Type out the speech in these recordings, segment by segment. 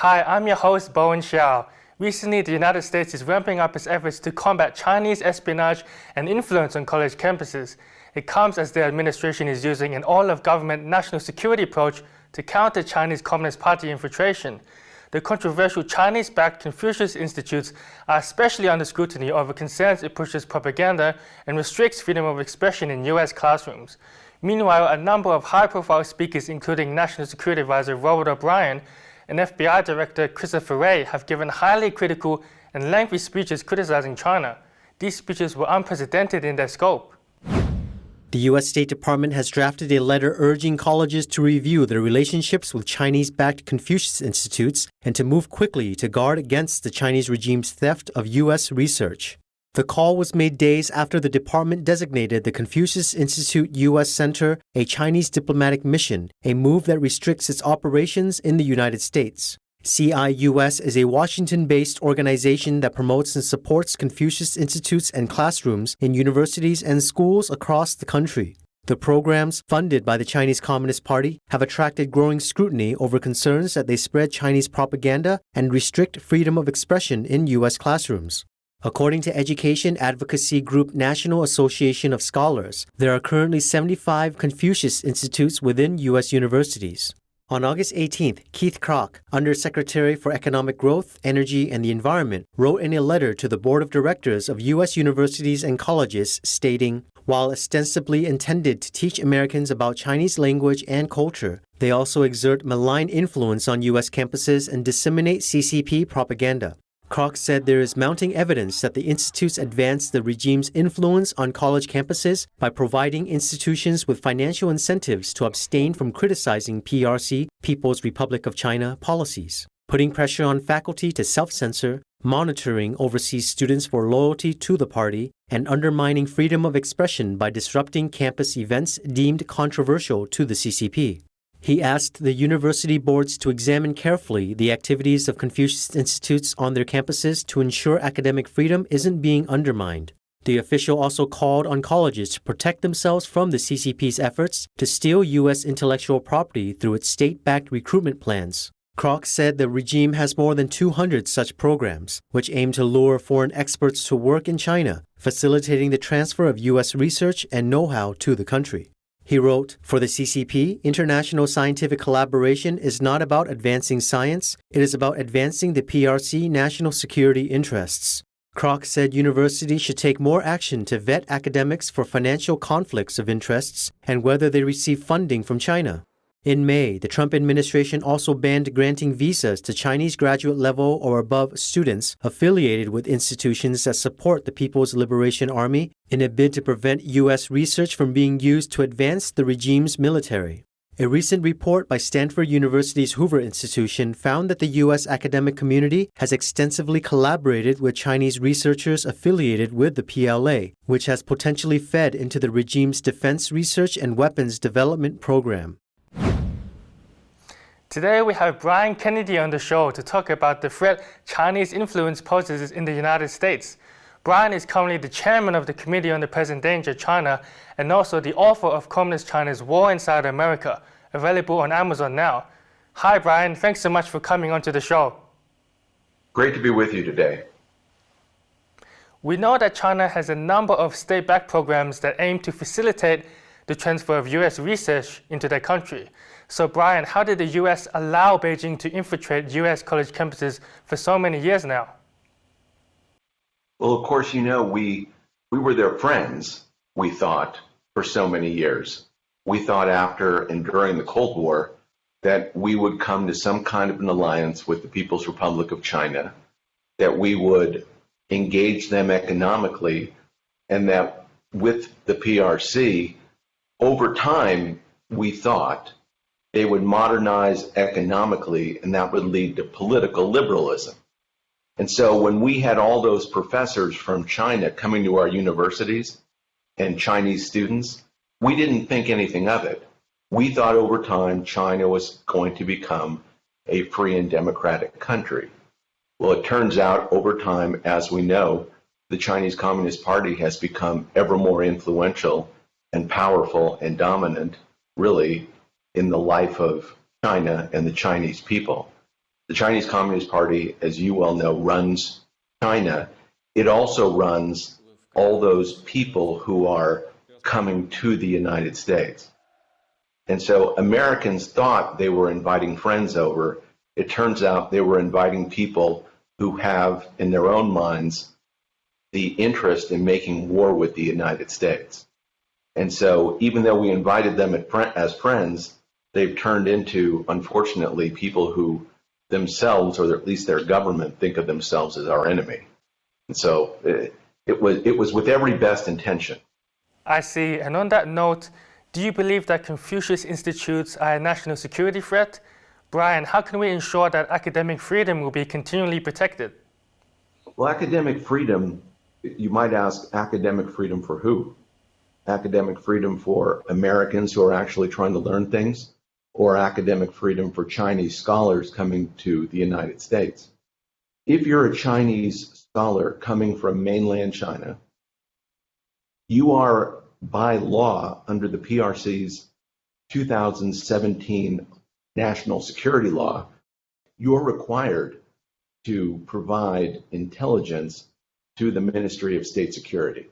Hi, I'm your host, Bowen Xiao. Recently, the United States is ramping up its efforts to combat Chinese espionage and influence on college campuses. It comes as the administration is using an all-of-government national security approach to counter Chinese Communist Party infiltration. The controversial Chinese-backed Confucius Institutes are especially under scrutiny over concerns it pushes propaganda and restricts freedom of expression in U.S. classrooms. Meanwhile, a number of high-profile speakers, including National Security Advisor Robert O'Brien and FBI Director Christopher Wray, have given highly critical and lengthy speeches criticizing China. These speeches were unprecedented in their scope. The U.S. State Department has drafted a letter urging colleges to review their relationships with Chinese-backed Confucius Institutes and to move quickly to guard against the Chinese regime's theft of U.S. research. The call was made days after the department designated the Confucius Institute U.S. Center a Chinese diplomatic mission, a move that restricts its operations in the United States. CIUS is a Washington-based organization that promotes and supports Confucius Institutes and classrooms in universities and schools across the country. The programs, funded by the Chinese Communist Party, have attracted growing scrutiny over concerns that they spread Chinese propaganda and restrict freedom of expression in U.S. classrooms. According to education advocacy group National Association of Scholars, there are currently 75 Confucius Institutes within U.S. universities. On August 18th, Keith Kroc, Undersecretary for Economic Growth, Energy, and the Environment, wrote in a letter to the Board of Directors of U.S. universities and colleges stating, "While ostensibly intended to teach Americans about Chinese language and culture, they also exert malign influence on U.S. campuses and disseminate CCP propaganda." Kroc said there is mounting evidence that the institutes advance the regime's influence on college campuses by providing institutions with financial incentives to abstain from criticizing PRC, People's Republic of China, policies, putting pressure on faculty to self-censor, monitoring overseas students for loyalty to the party, and undermining freedom of expression by disrupting campus events deemed controversial to the CCP. He asked the university boards to examine carefully the activities of Confucius Institutes on their campuses to ensure academic freedom isn't being undermined. The official also called on colleges to protect themselves from the CCP's efforts to steal U.S. intellectual property through its state-backed recruitment plans. Kroc said the regime has more than 200 such programs, which aim to lure foreign experts to work in China, facilitating the transfer of U.S. research and know-how to the country. He wrote, "For the CCP, international scientific collaboration is not about advancing science, it is about advancing the PRC national security interests." Kroc said universities should take more action to vet academics for financial conflicts of interests and whether they receive funding from China. In May, the Trump administration also banned granting visas to Chinese graduate level or above students affiliated with institutions that support the People's Liberation Army in a bid to prevent U.S. research from being used to advance the regime's military. A recent report by Stanford University's Hoover Institution found that the U.S. academic community has extensively collaborated with Chinese researchers affiliated with the PLA, which has potentially fed into the regime's defense research and weapons development program. Today we have Brian Kennedy on the show to talk about the threat Chinese influence poses in the United States. Brian is currently the chairman of the Committee on the Present Danger of China and also the author of Communist China's War Inside America, available on Amazon now. Hi Brian, thanks so much for coming onto the show. Great to be with you today. We know that China has a number of state-backed programs that aim to facilitate the transfer of U.S. research into their country. So Brian, how did the U.S. allow Beijing to infiltrate U.S. college campuses for so many years now? Well, of course, we were their friends, we thought, for so many years. We thought after and during the Cold War that we would come to some kind of an alliance with the People's Republic of China, that we would engage them economically, and that with the PRC, over time, we thought they would modernize economically, and that would lead to political liberalism. And so when we had all those professors from China coming to our universities and Chinese students, we didn't think anything of it. We thought over time China was going to become a free and democratic country. Well, it turns out over time, as we know, the Chinese Communist Party has become ever more influential and powerful and dominant, really, in the life of China and the Chinese people. The Chinese Communist Party, as you well know, runs China. It also runs all those people who are coming to the United States. And so Americans thought they were inviting friends over. It turns out they were inviting people who have, in their own minds, the interest in making war with the United States. And so even though we invited them as friends, they've turned into, unfortunately, people who themselves, or at least their government, think of themselves as our enemy. And so it was with every best intention. I see. And on that note, do you believe that Confucius Institutes are a national security threat? Brian, how can we ensure that academic freedom will be continually protected? Well, academic freedom, you might ask, academic freedom for who? Academic freedom for Americans who are actually trying to learn things, or academic freedom for Chinese scholars coming to the United States? If you're a Chinese scholar coming from mainland China, you are, by law, under the PRC's 2017 national security law, you're required to provide intelligence to the Ministry of State Security.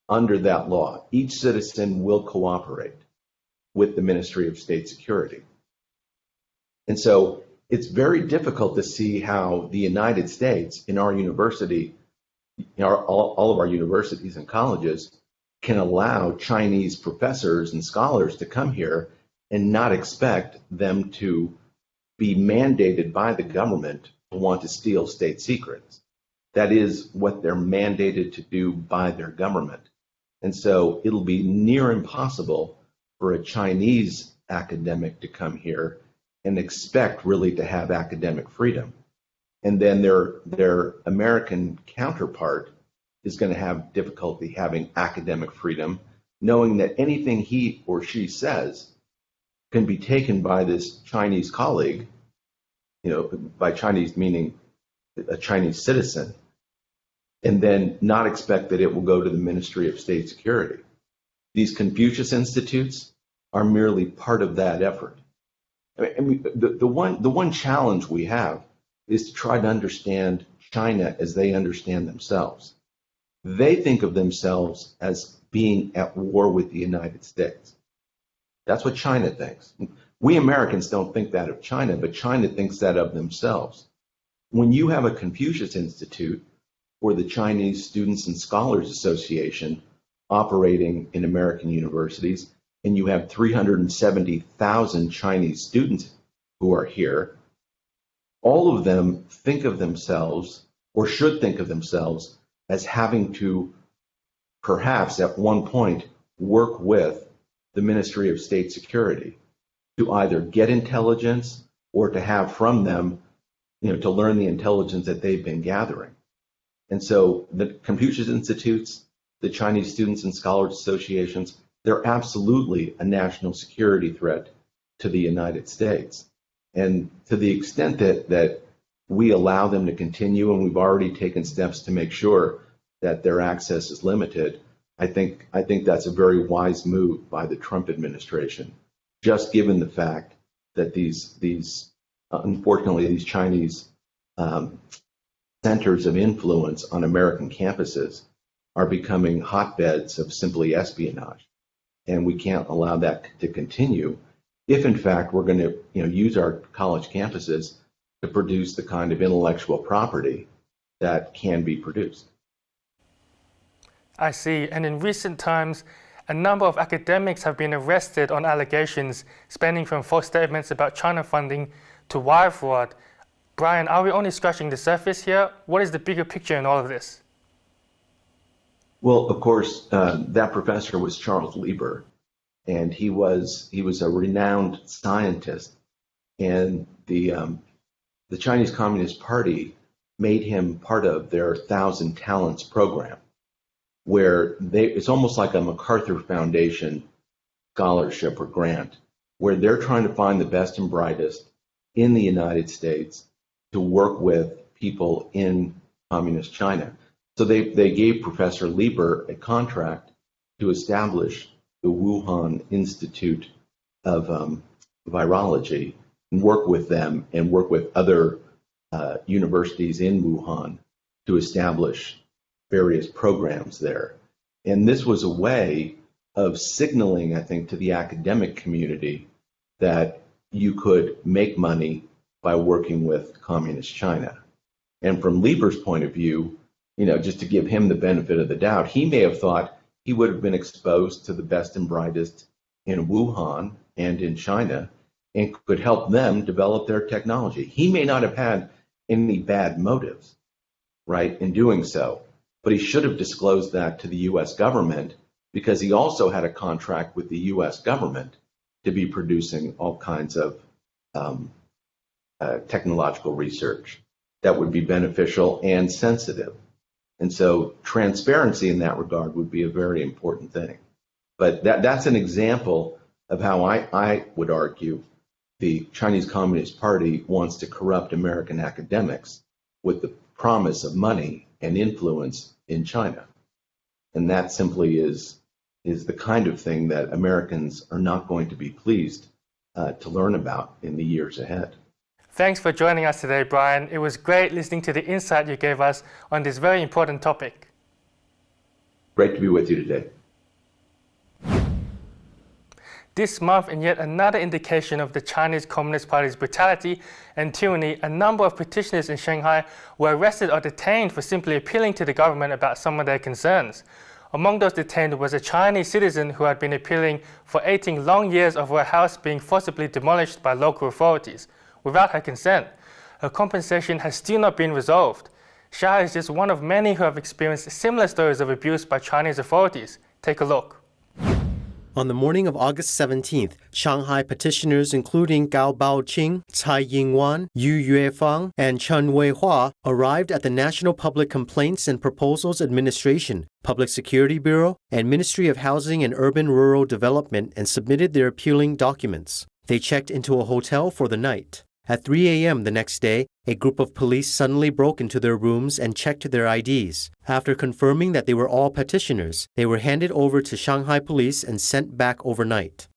Under that law, each citizen will cooperate with the Ministry of State Security. And so it's very difficult to see how the United States, in our university, all of our universities and colleges, can allow Chinese professors and scholars to come here and not expect them to be mandated by the government to want to steal state secrets. That is what they're mandated to do by their government. And so it'll be near impossible for a Chinese academic to come here and expect really to have academic freedom. And then their American counterpart is going to have difficulty having academic freedom, knowing that anything he or she says can be taken by this Chinese colleague, by Chinese meaning a Chinese citizen, and then not expect that it will go to the Ministry of State Security. These Confucius Institutes are merely part of that effort. I mean, the one challenge we have is to try to understand China as they understand themselves. They think of themselves as being at war with the United States. That's what China thinks. We Americans don't think that of China, but China thinks that of themselves. When you have a Confucius Institute or the Chinese Students and Scholars Association operating in American universities, and you have 370,000 Chinese students who are here, all of them think of themselves, or should think of themselves, as having to perhaps at one point work with the Ministry of State Security to either get intelligence or to have from them, to learn the intelligence that they've been gathering. And so the Confucius Institutes, the Chinese Students and Scholars Associations, they're absolutely a national security threat to the United States. And to the extent that we allow them to continue, and we've already taken steps to make sure that their access is limited, I think that's a very wise move by the Trump administration, just given the fact that these unfortunately, these Chinese centers of influence on American campuses are becoming hotbeds of simply espionage. And we can't allow that to continue if, in fact, we're going to use our college campuses to produce the kind of intellectual property that can be produced. I see. And in recent times, a number of academics have been arrested on allegations spanning from false statements about China funding to wire fraud. Brian, are we only scratching the surface here? What is the bigger picture in all of this? Well, of course, that professor was Charles Lieber, and he was a renowned scientist, and the Chinese Communist Party made him part of their 1,000 Talents program, where it's almost like a MacArthur Foundation scholarship or grant, where they're trying to find the best and brightest in the United States to work with people in communist China. So they gave Professor Lieber a contract to establish the Wuhan Institute of Virology, work with them and work with other universities in Wuhan to establish various programs there. And this was a way of signaling, I think, to the academic community that you could make money by working with Communist China. And from Lieber's point of view, just to give him the benefit of the doubt, he may have thought he would have been exposed to the best and brightest in Wuhan and in China and could help them develop their technology. He may not have had any bad motives, right, in doing so, but he should have disclosed that to the U.S. government because he also had a contract with the U.S. government to be producing all kinds of technological research that would be beneficial and sensitive. And so transparency in that regard would be a very important thing. But that's an example of how I would argue the Chinese Communist Party wants to corrupt American academics with the promise of money and influence in China. And that simply is the kind of thing that Americans are not going to be pleased to learn about in the years ahead. Thanks for joining us today, Brian. It was great listening to the insight you gave us on this very important topic. Great to be with you today. This month, in yet another indication of the Chinese Communist Party's brutality and tyranny, a number of petitioners in Shanghai were arrested or detained for simply appealing to the government about some of their concerns. Among those detained was a Chinese citizen who had been appealing for 18 long years over a house being forcibly demolished by local authorities without her consent. Her compensation has still not been resolved. Xia is just one of many who have experienced similar stories of abuse by Chinese authorities. Take a look. On the morning of August 17th, Shanghai petitioners including Gao Baoqing, Cai Yingwan, Yu Yuefang, and Chen Weihua arrived at the National Public Complaints and Proposals Administration, Public Security Bureau, and Ministry of Housing and Urban Rural Development and submitted their appealing documents. They checked into a hotel for the night. At 3 a.m. the next day, a group of police suddenly broke into their rooms and checked their IDs. After confirming that they were all petitioners, they were handed over to Shanghai police and sent back overnight.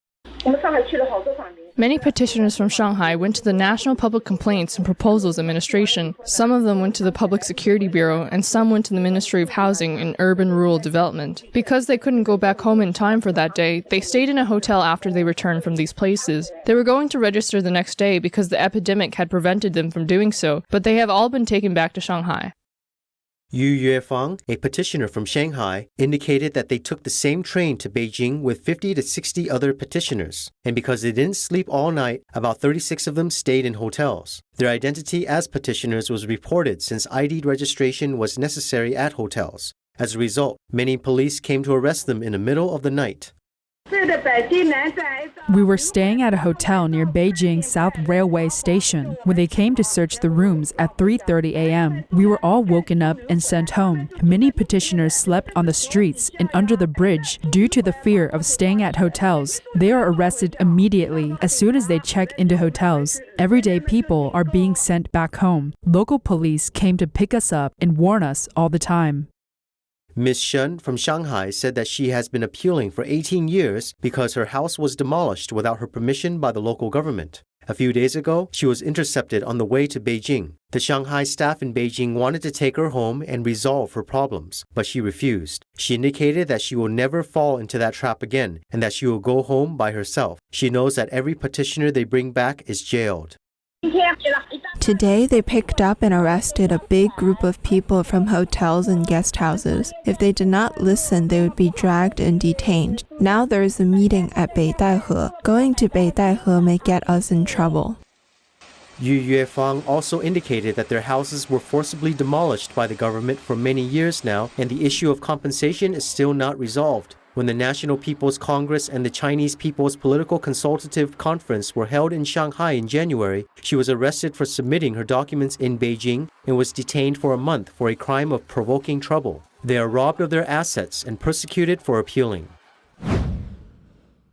Many petitioners from Shanghai went to the National Public Complaints and Proposals Administration. Some of them went to the Public Security Bureau, and some went to the Ministry of Housing and Urban Rural Development. Because they couldn't go back home in time for that day, they stayed in a hotel after they returned from these places. They were going to register the next day because the epidemic had prevented them from doing so, but they have all been taken back to Shanghai. Yu Yuefang, a petitioner from Shanghai, indicated that they took the same train to Beijing with 50 to 60 other petitioners. And because they didn't sleep all night, about 36 of them stayed in hotels. Their identity as petitioners was reported since ID registration was necessary at hotels. As a result, many police came to arrest them in the middle of the night. We were staying at a hotel near Beijing South Railway Station when they came to search the rooms at 3:30 a.m. We were all woken up and sent home. Many petitioners slept on the streets and under the bridge due to the fear of staying at hotels. They are arrested immediately as soon as they check into hotels. Everyday people are being sent back home. Local police came to pick us up and warn us all the time. Ms. Shen from Shanghai said that she has been appealing for 18 years because her house was demolished without her permission by the local government. A few days ago, she was intercepted on the way to Beijing. The Shanghai staff in Beijing wanted to take her home and resolve her problems, but she refused. She indicated that she will never fall into that trap again and that she will go home by herself. She knows that every petitioner they bring back is jailed. Today, they picked up and arrested a big group of people from hotels and guest houses. If they did not listen, they would be dragged and detained. Now there is a meeting at Beidaihe. Going to Beidaihe may get us in trouble. Yu Yuefang also indicated that their houses were forcibly demolished by the government for many years now, and the issue of compensation is still not resolved. When the National People's Congress and the Chinese People's Political Consultative Conference were held in Shanghai in January, she was arrested for submitting her documents in Beijing and was detained for a month for a crime of provoking trouble. They are robbed of their assets and persecuted for appealing.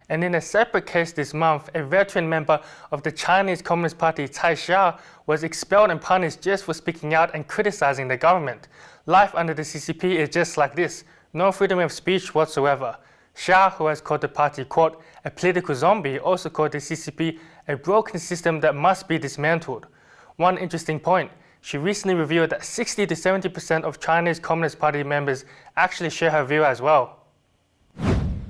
And in a separate case this month, a veteran member of the Chinese Communist Party, Cai Xia, was expelled and punished just for speaking out and criticizing the government. Life under the CCP is just like this. No freedom of speech whatsoever. Xia, who has called the party, quote, a political zombie, also called the CCP a broken system that must be dismantled. One interesting point, she recently revealed that 60 to 70% of Chinese Communist Party members actually share her view as well.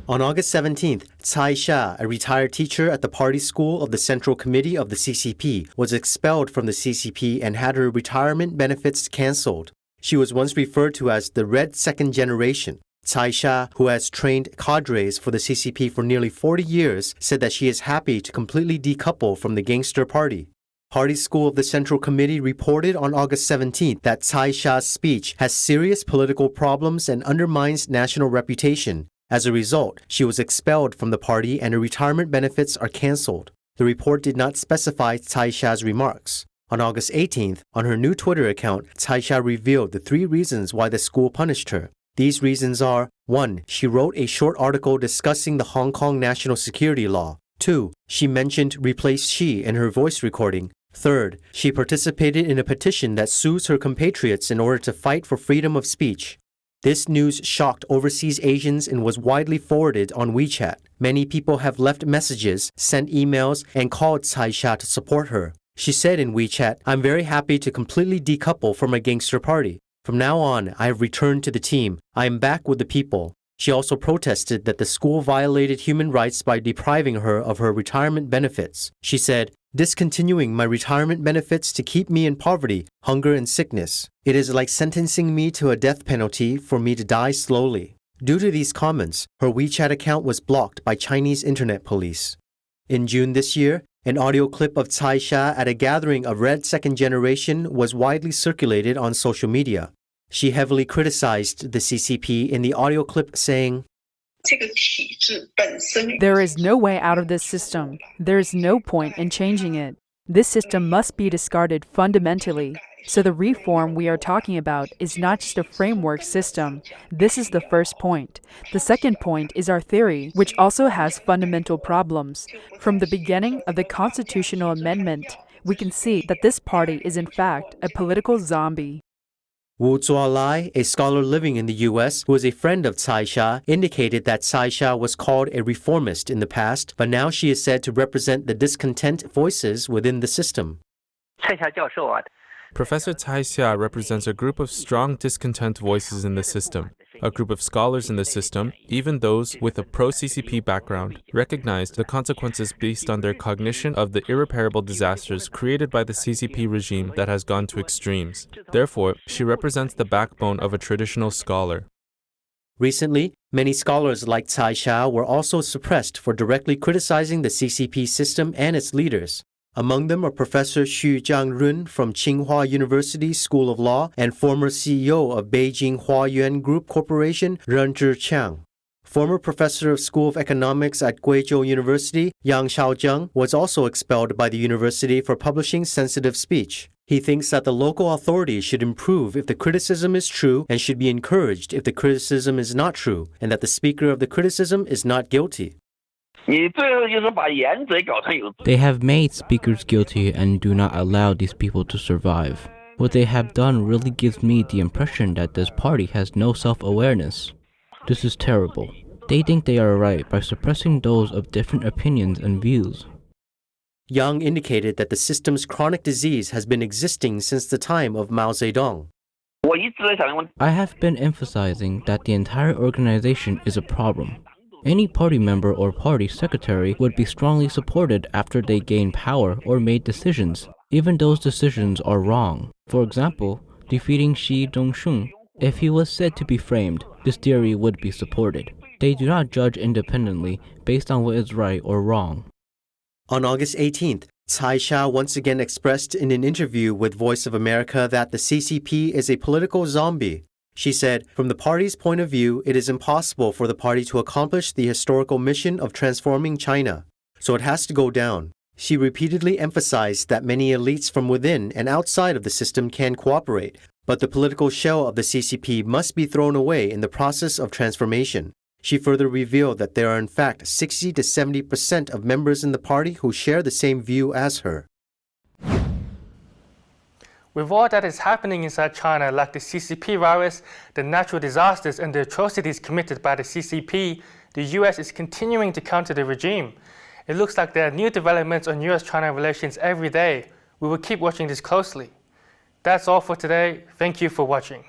On August 17th, Cai Xia, a retired teacher at the party school of the Central Committee of the CCP, was expelled from the CCP and had her retirement benefits cancelled. She was once referred to as the Red Second Generation. Cai Xia, who has trained cadres for the CCP for nearly 40 years, said that she is happy to completely decouple from the gangster party. Party School of the Central Committee reported on August 17th that Cai Xia's speech has serious political problems and undermines national reputation. As a result, she was expelled from the party and her retirement benefits are cancelled. The report did not specify Cai Xia's remarks. On August 18th, on her new Twitter account, Cai Xia revealed the 3 reasons why the school punished her. These reasons are: 1. She wrote a short article discussing the Hong Kong national security law. 2. She mentioned "replace she" in her voice recording. 3rd, she participated in a petition that sues her compatriots in order to fight for freedom of speech. This news shocked overseas Asians and was widely forwarded on WeChat. Many people have left messages, sent emails, and called Cai Xia to support her. She said in WeChat, "I'm very happy to completely decouple from a gangster party. From now on, I have returned to the team. I am back with the people." She also protested that the school violated human rights by depriving her of her retirement benefits. She said, "Discontinuing my retirement benefits to keep me in poverty, hunger, and sickness. It is like sentencing me to a death penalty for me to die slowly." Due to these comments, her WeChat account was blocked by Chinese internet police. In June this year, an audio clip of Cai Xia at a gathering of Red Second Generation was widely circulated on social media. She heavily criticized the CCP in the audio clip, saying, "There is no way out of this system. There is no point in changing it. This system must be discarded fundamentally. So the reform we are talking about is not just a framework system. This is the first point. The second point is our theory, which also has fundamental problems. From the beginning of the constitutional amendment, we can see that this party is in fact a political zombie." Wu Zuolai, a scholar living in the U.S. who is a friend of Cai Xia, indicated that Cai Xia was called a reformist in the past, but now she is said to represent the discontent voices within the system. Professor Cai Xia represents a group of strong discontent voices in the system. A group of scholars in the system, even those with a pro-CCP background, recognize the consequences based on their cognition of the irreparable disasters created by the CCP regime that has gone to extremes. Therefore, she represents the backbone of a traditional scholar. Recently, many scholars like Cai Xia were also suppressed for directly criticizing the CCP system and its leaders. Among them are Professor Xu Jiangrun from Tsinghua University School of Law and former CEO of Beijing Huayuan Group Corporation, Ren Zhiqiang. Former professor of School of Economics at Guizhou University, Yang Xiaozheng, was also expelled by the university for publishing sensitive speech. He thinks that the local authorities should improve if the criticism is true and should be encouraged if the criticism is not true, and that the speaker of the criticism is not guilty. They have made speakers guilty and do not allow these people to survive. What they have done really gives me the impression that this party has no self-awareness. This is terrible. They think they are right by suppressing those of different opinions and views. Yang indicated that the system's chronic disease has been existing since the time of Mao Zedong. I have been emphasizing that the entire organization is a problem. Any party member or party secretary would be strongly supported after they gain power or made decisions, even those decisions are wrong. For example, defeating Xi Dongshun. If he was said to be framed, this theory would be supported. They do not judge independently based on what is right or wrong. On August 18th, Cai Xia once again expressed in an interview with Voice of America that the CCP is a political zombie. She said, "From the party's point of view, it is impossible for the party to accomplish the historical mission of transforming China, so it has to go down." She repeatedly emphasized that many elites from within and outside of the system can cooperate, but the political shell of the CCP must be thrown away in the process of transformation. She further revealed that there are in fact 60 to 70% of members in the party who share the same view as her. With all that is happening inside China, like the CCP virus, the natural disasters, and the atrocities committed by the CCP, the US is continuing to counter the regime. It looks like there are new developments on US-China relations every day. We will keep watching this closely. That's all for today. Thank you for watching.